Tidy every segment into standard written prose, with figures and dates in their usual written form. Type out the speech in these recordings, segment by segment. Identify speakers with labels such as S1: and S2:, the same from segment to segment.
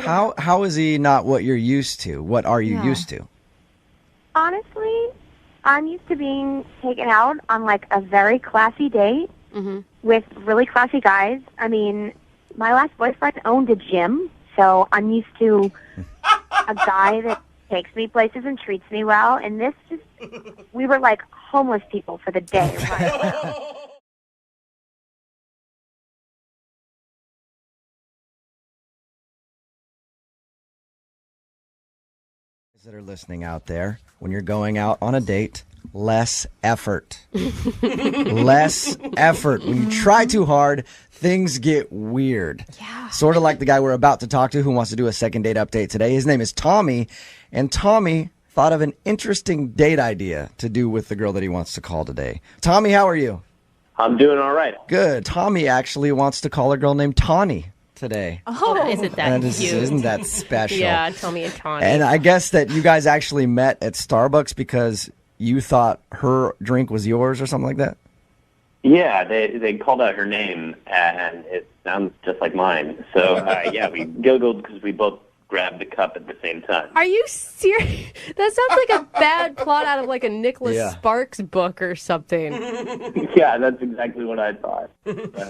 S1: How is he not what you're used to? What are you used to?
S2: Honestly, I'm used to being taken out on like a very classy date with really classy guys. I mean, my last boyfriend owned a gym, so I'm used to a guy that takes me places and treats me well. And this just, we were like homeless people for the day. Right?
S1: That are listening out there, when you're going out on a date, less effort. Less effort. When you try too hard, things get weird. Yeah. Sort of like the guy we're about to talk to who wants to do a second date update today. His name is Tommy, and Tommy thought of an interesting date idea to do with the girl that he wants to call today. Tommy, how are you?
S3: I'm doing all right.
S1: Good. Tommy actually wants to call a girl named Tawny today.
S4: Oh, isn't that cute?
S1: Isn't that special?
S4: Yeah, Tommy and Tawny.
S1: And I guess that you guys actually met at Starbucks because you thought her drink was yours or something like that?
S3: Yeah, they called out her name, and it sounds just like mine. So, yeah, we giggled because we both grabbed the cup at the same time.
S4: Are you serious? That sounds like a bad plot out of like a Nicholas Sparks book or something.
S3: Yeah, that's exactly what I thought.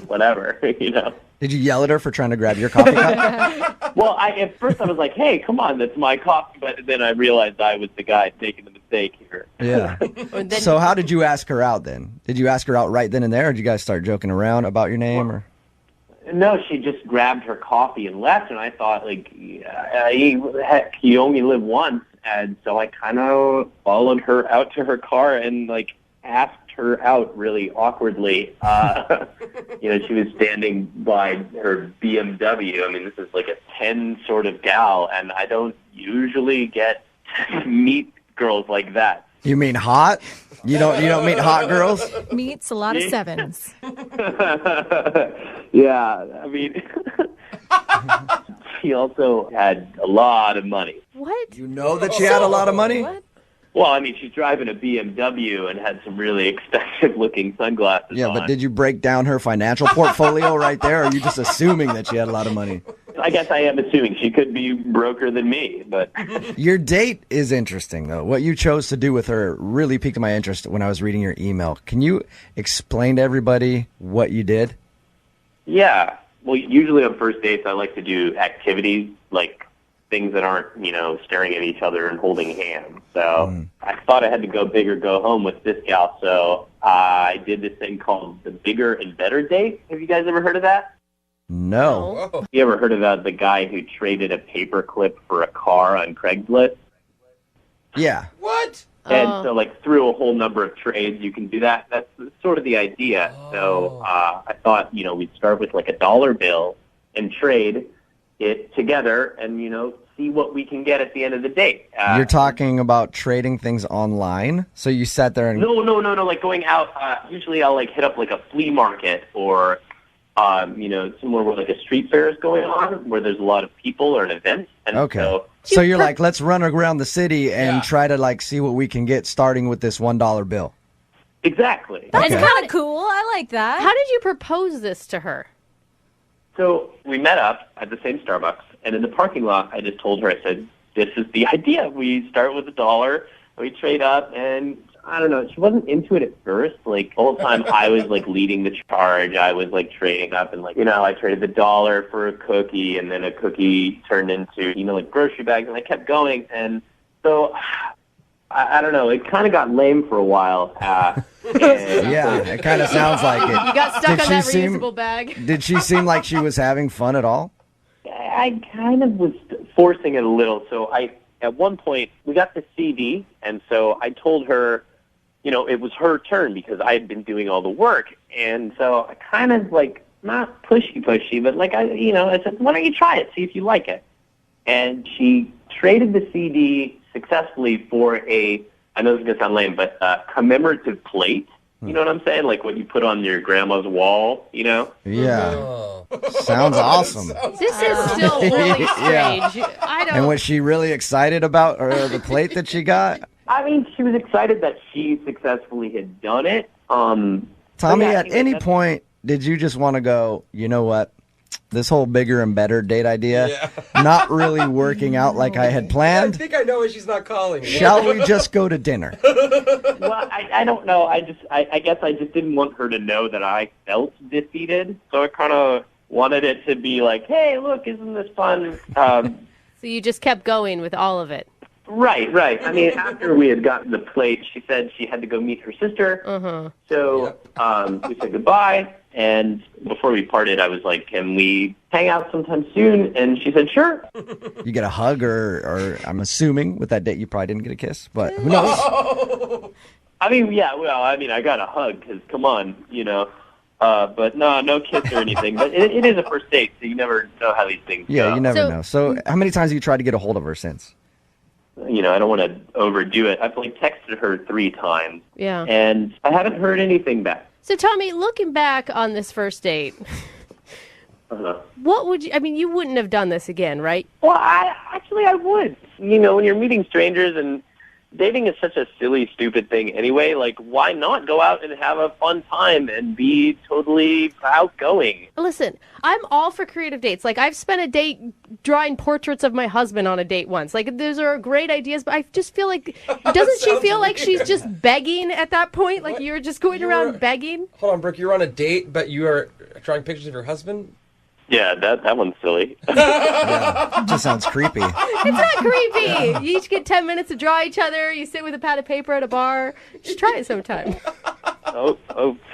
S3: Whatever, you know.
S1: Did you yell at her for trying to grab your coffee cup?
S3: Well, at first I was like, hey, come on, that's my coffee. But then I realized I was the guy making the mistake here.
S1: Yeah. So how did you ask her out then? Did you ask her out right then and there, or did you guys start joking around about your name? Or?
S3: No, she just grabbed her coffee and left, and I thought, like, heck, you only live once. And so I kind of followed her out to her car and, like, asked her out really awkwardly. You know, she was standing by her BMW. I mean, this is like a 10 sort of gal, and I don't usually get to meet girls like that.
S1: You mean hot? You don't meet hot girls?
S5: Meets a lot of sevens.
S3: Yeah, I mean, she also had a lot of money.
S4: What?
S1: You know that she had a lot of money?
S4: What?
S3: Well, I mean, she's driving a BMW and had some really expensive-looking sunglasses
S1: Yeah,
S3: on.
S1: but did you break down her financial portfolio right there, or are you just assuming that she had a lot of money?
S3: I guess I am assuming she could be broker than me, but...
S1: Your date is interesting, though. What you chose to do with her really piqued my interest when I was reading your email. Can you explain to everybody what you did?
S3: Yeah. Well, usually on first dates, I like to do activities, like things that aren't, you know, staring at each other and holding hands. So I thought I had to go big or go home with this gal, so I did this thing called the Bigger and Better Date. Have you guys ever heard of that?
S1: No.
S3: You ever heard about the guy who traded a paperclip for a car on Craigslist?
S1: Yeah.
S6: What?
S3: And so, like, through a whole number of trades, you can do that. That's sort of the idea. So I thought, you know, we'd start with, like, a dollar bill and trade it together and, you know, see what we can get at the end of the date.
S1: You're talking about trading things online? So you sat there and...
S3: No, like, going out, usually I'll, like, hit up, like, a flea market or... you know, somewhere where like a street fair is going on, where there's a lot of people or an event. And
S1: okay. So you're like, let's run around the city and try to like see what we can get, starting with this $1 bill.
S3: Exactly.
S5: That's kind of cool. I like that.
S4: How did you propose this to her?
S3: So we met up at the same Starbucks, and in the parking lot, I just told her, I said, this is the idea. We start with $1, we trade up, and I don't know, she wasn't into it at first. Like, the whole time I was, like, leading the charge. I was, like, trading up and, like, you know, I traded the $1 for a cookie, and then a cookie turned into, you know, like, grocery bags, and I kept going. And so, I don't know, it kind of got lame for a while.
S1: Yeah, it kind of sounds like it.
S4: You got stuck on that reusable bag.
S1: Did she seem like she was having fun at all?
S3: I kind of was forcing it a little. So at one point, we got the CD, and so I told her, you know, it was her turn because I had been doing all the work. And so I kind of, like, not pushy, but, like, I said, why don't you try it, see if you like it. And she traded the CD successfully for I know this is going to sound lame, but a commemorative plate. You know what I'm saying? Like what you put on your grandma's wall, you know?
S1: Yeah. Sounds awesome.
S4: This is still really strange. I don't...
S1: And was she really excited about the plate that she got?
S3: I mean, she was excited that she successfully had done it.
S1: Tommy, at any point, did you just want to go, you know what? this whole bigger and better date idea not really working out like I had planned.
S6: I think I know why she's not calling.
S1: Shall we just go to dinner?
S3: Well, I don't know. I guess I just didn't want her to know that I felt defeated. So I kind of wanted it to be like, hey, look, isn't this fun?
S4: So you just kept going with all of it.
S3: Right. I mean, after we had gotten the plate, she said she had to go meet her sister.
S4: Uh-huh.
S3: So we said goodbye. And before we parted, I was like, can we hang out sometime soon? And she said, sure.
S1: You get a hug or I'm assuming with that date you probably didn't get a kiss, but who knows?
S3: I mean, yeah, well, I got a hug because, come on, but no kiss or anything. But it is a first date, so you never know how these things go.
S1: You never know. So how many times have you tried to get a hold of her since?
S3: I don't want to overdo it. I've texted her 3 times.
S4: Yeah.
S3: And I haven't heard anything back.
S4: So, Tommy, looking back on this first date, what would you wouldn't have done this again, right?
S3: Well, I would. When you're meeting strangers and dating is such a silly, stupid thing anyway, like, why not go out and have a fun time and be totally outgoing?
S4: Listen, I'm all for creative dates. Like, I've spent a date drawing portraits of my husband on a date once. Like, those are great ideas, but I just feel like, doesn't she feel like she's just begging at that point? Like, you're just going around begging?
S6: Hold on, Brooke, you're on a date, but you are drawing pictures of your husband?
S3: Yeah, that one's silly.
S1: Yeah, just sounds creepy.
S4: It's not creepy. You each get 10 minutes to draw each other. You sit with a pad of paper at a bar. Just try it sometime.
S3: Oh,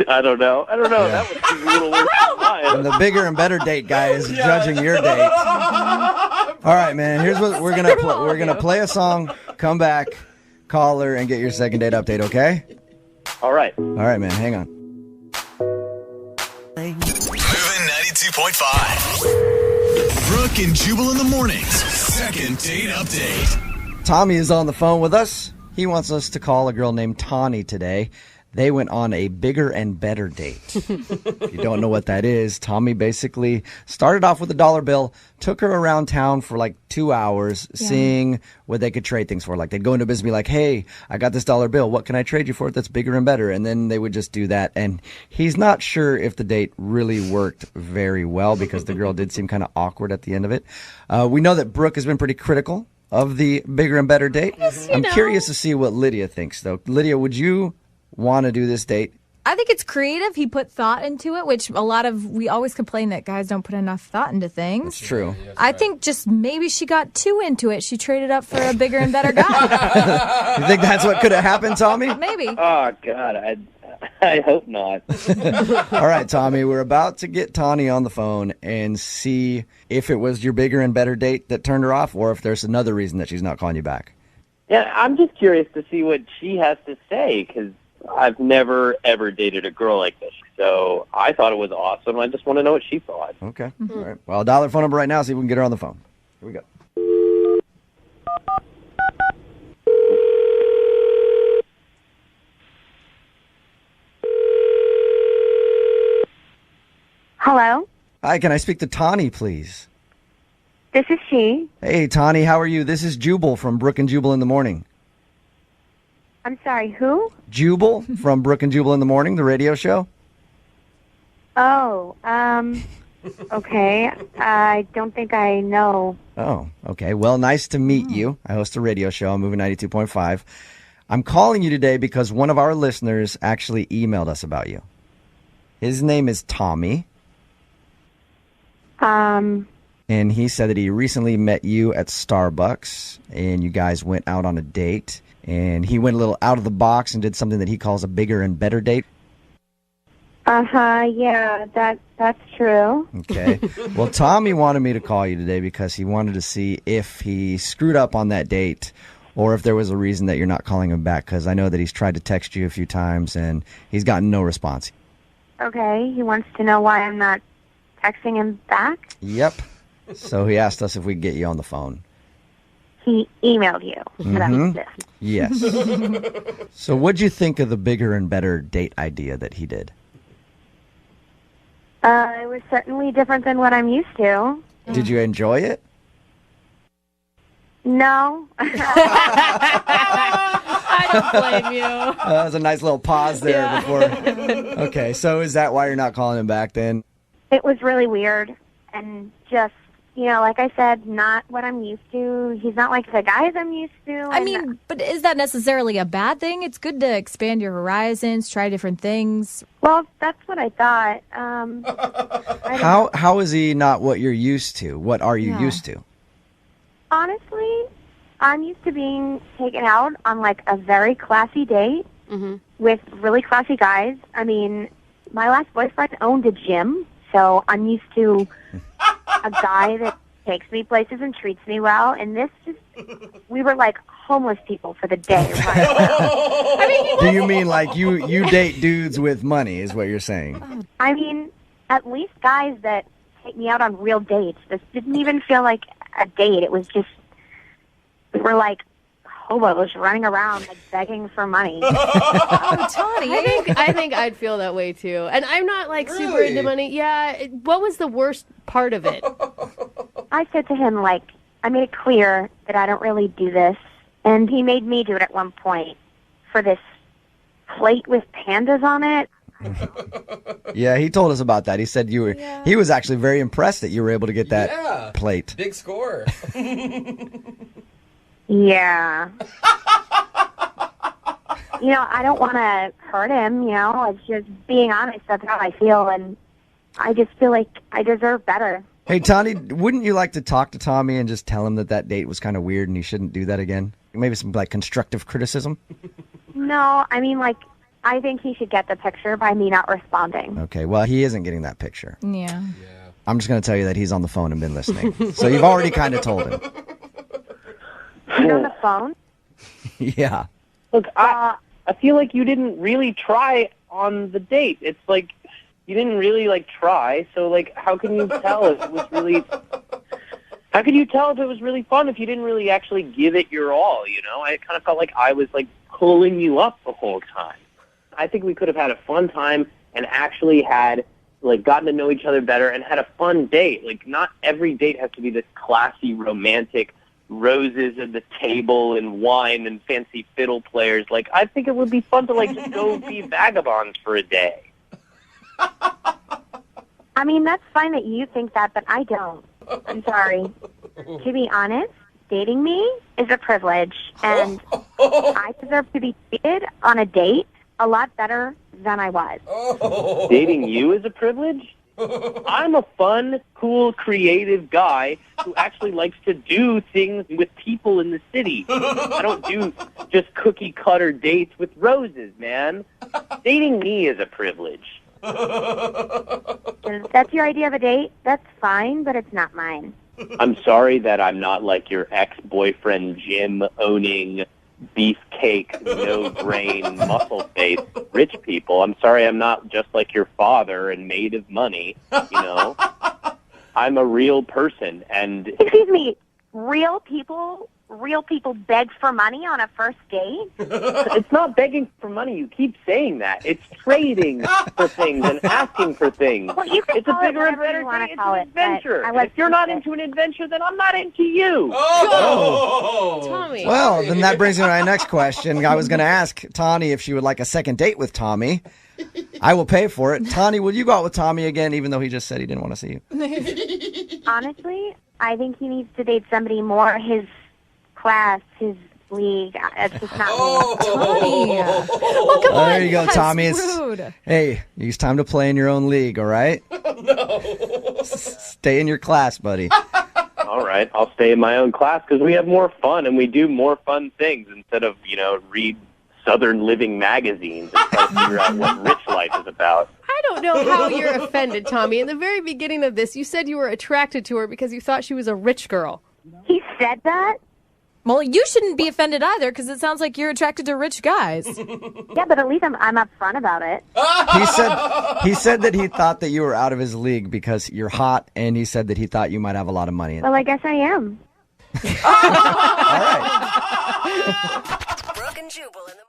S3: I don't know.
S1: Yeah.
S3: That would be a little worse than mine.
S1: And the bigger and better date guy is judging your date. All right, man. Here's what we're gonna play. We're gonna play a song, come back, call her, and get your second date update. Okay?
S3: All right.
S1: All right, man. Hang on.
S7: Moving 92.5. Brooke and Jubal in the mornings. Second date update.
S1: Tommy is on the phone with us. He wants us to call a girl named Tawny today. They went on a bigger and better date. If you don't know what that is, Tommy basically started off with a dollar bill, took her around town for like 2 hours, seeing what they could trade things for. Like, they'd go into business and be like, hey, I got this dollar bill. What can I trade you for that's bigger and better? And then they would just do that. And he's not sure if the date really worked very well because the girl did seem kind of awkward at the end of it. We know that Brooke has been pretty critical of the bigger and better date. I'm curious to see what Lydia thinks, though. Lydia, would you want to do this date?
S5: I think it's creative. He put thought into it, which we always complain that guys don't put enough thought into things.
S1: It's true.
S5: I think just maybe she got too into it. She traded up for a bigger and better guy.
S1: You think that's what could have happened, Tommy?
S5: Maybe.
S3: Oh, God, I hope not.
S1: All right, Tommy, we're about to get Tawny on the phone and see if it was your bigger and better date that turned her off or if there's another reason that she's not calling you back.
S3: Yeah, I'm just curious to see what she has to say because I've never, ever dated a girl like this. So I thought it was awesome. I just want to know what she thought.
S1: Okay. All right. Well, I'll dial her phone number right now, see if we can get her on the phone. Here we go.
S2: Hello?
S1: Hi, can I speak to Tawny, please?
S2: This is she.
S1: Hey, Tawny, how are you? This is Jubal from Brooke and Jubal in the Morning.
S2: I'm sorry, who?
S1: Jubal from Brooke and Jubal in the Morning, the radio show.
S2: Oh, okay. I don't think I know.
S1: Oh, okay. Well, nice to meet you. I host a radio show on Moving 92.5. I'm calling you today because one of our listeners actually emailed us about you. His name is Tommy. And he said that he recently met you at Starbucks, and you guys went out on a date. And he went a little out of the box and did something that he calls a bigger and better date.
S2: Yeah, that's true.
S1: Okay. Well, Tommy wanted me to call you today because he wanted to see if he screwed up on that date or if there was a reason that you're not calling him back, because I know that he's tried to text you a few times and he's gotten no response.
S2: Okay, he wants to know why I'm not texting him back?
S1: Yep. So he asked us if we could get you on the phone.
S2: He emailed you about this.
S1: Yes. So what'd you think of the bigger and better date idea that he did?
S2: It was certainly different than what I'm used to.
S1: Did you enjoy it?
S2: No.
S4: I don't blame you.
S1: That was a nice little pause there before. Okay, so is that why you're not calling him back then?
S2: It was really weird. and just, like I said, not what I'm used to. He's not like the guys I'm used to.
S5: I mean, but is that necessarily a bad thing? It's good to expand your horizons, try different things.
S2: Well, that's what I thought.
S1: How is he not what you're used to? What are you used to?
S2: Honestly, I'm used to being taken out on like a very classy date with really classy guys. I mean, my last boyfriend owned a gym, so I'm used to a guy that takes me places and treats me well. And this we were like homeless people for the day. Right?
S1: Do you mean like you date dudes with money is what you're saying?
S2: I mean, at least guys that take me out on real dates. This didn't even feel like a date. It was just, we were like hobos running around like begging for money.
S5: Oh, Tony.
S4: I think I'd feel that way too. And I'm not like super into money. Yeah. What was the worst part of it?
S2: I said to him, like, I made it clear that I don't really do this. And he made me do it at one point for this plate with pandas on it.
S1: Yeah, he told us about that. He said he was actually very impressed that you were able to get that plate.
S6: Big score.
S2: Yeah. I don't want to hurt him, It's just being honest. That's how I feel, and I just feel like I deserve better.
S1: Hey, Tony, wouldn't you like to talk to Tommy and just tell him that date was kind of weird and he shouldn't do that again? Maybe some, like, constructive criticism?
S2: No, I mean, like, I think he should get the picture by me not responding.
S1: Okay, well, he isn't getting that picture.
S5: Yeah.
S1: I'm just going to tell you that he's on the phone and been listening. So you've already kind of told him.
S2: He's on the phone?
S1: Yeah.
S3: Look, I feel like you didn't really try on the date. It's like you didn't really like try. So like, how can you tell if it was really? How can you tell if it was really fun if you didn't really actually give it your all? I kind of felt like I was like pulling you up the whole time. I think we could have had a fun time and actually had like gotten to know each other better and had a fun date. Like, not every date has to be this classy, romantic, roses at the table and wine and fancy fiddle players. Like, I think it would be fun to like just go be vagabonds for a day.
S2: I mean, that's fine that you think that, but I don't. I'm sorry. To be honest, dating me is a privilege, and I deserve to be treated on a date a lot better than I was.
S3: Dating you is a privilege? I'm a fun, cool, creative guy who actually likes to do things with people in the city. I don't do just cookie-cutter dates with roses, man. Dating me is a privilege.
S2: If that's your idea of a date, that's fine, but it's not mine.
S3: I'm sorry that I'm not like your ex-boyfriend, Jim-owning, beefcake, no-brain, muscle-face rich people. I'm sorry I'm not just like your father and made of money, I'm a real person, and...
S2: Excuse me, real people beg for money on a first date?
S3: It's not begging for money. You keep saying that. It's trading for things and asking for things.
S2: Well, you can
S3: it's a
S2: call
S3: bigger
S2: it
S3: and
S2: whatever
S3: better
S2: you want
S3: thing.
S2: to call
S3: It's an
S2: it.
S3: adventure.
S2: I
S3: And
S2: like
S3: if you're not
S2: it.
S3: into an adventure, then I'm not into you.
S4: Tommy.
S1: Well, then that brings me to my next question. I was going to ask Tawny if she would like a second date with Tommy. I will pay for it. Tawny, will you go out with Tommy again, even though he just said he didn't want to see you?
S2: Honestly, I think he needs to date somebody more his class, his league. It's just not me.
S5: Tony. Well, come on.
S1: There you go,
S5: That's
S1: Tommy.
S5: rude.
S1: Hey, it's time to play in your own league, all right? Stay in your class, buddy.
S3: All right, I'll stay in my own class because we have more fun and we do more fun things instead of, read Southern Living magazines and try to figure out what rich life is about.
S4: I don't know how you're offended, Tommy. In the very beginning of this, you said you were attracted to her because you thought she was a rich girl.
S2: He said that?
S5: Well, you shouldn't be offended either because it sounds like you're attracted to rich guys.
S2: Yeah, but at least I'm upfront about it.
S1: He said that he thought that you were out of his league because you're hot, and he said that he thought you might have a lot of money.
S2: Well, I guess I am.
S1: All right.
S8: Brooke and Jubal in the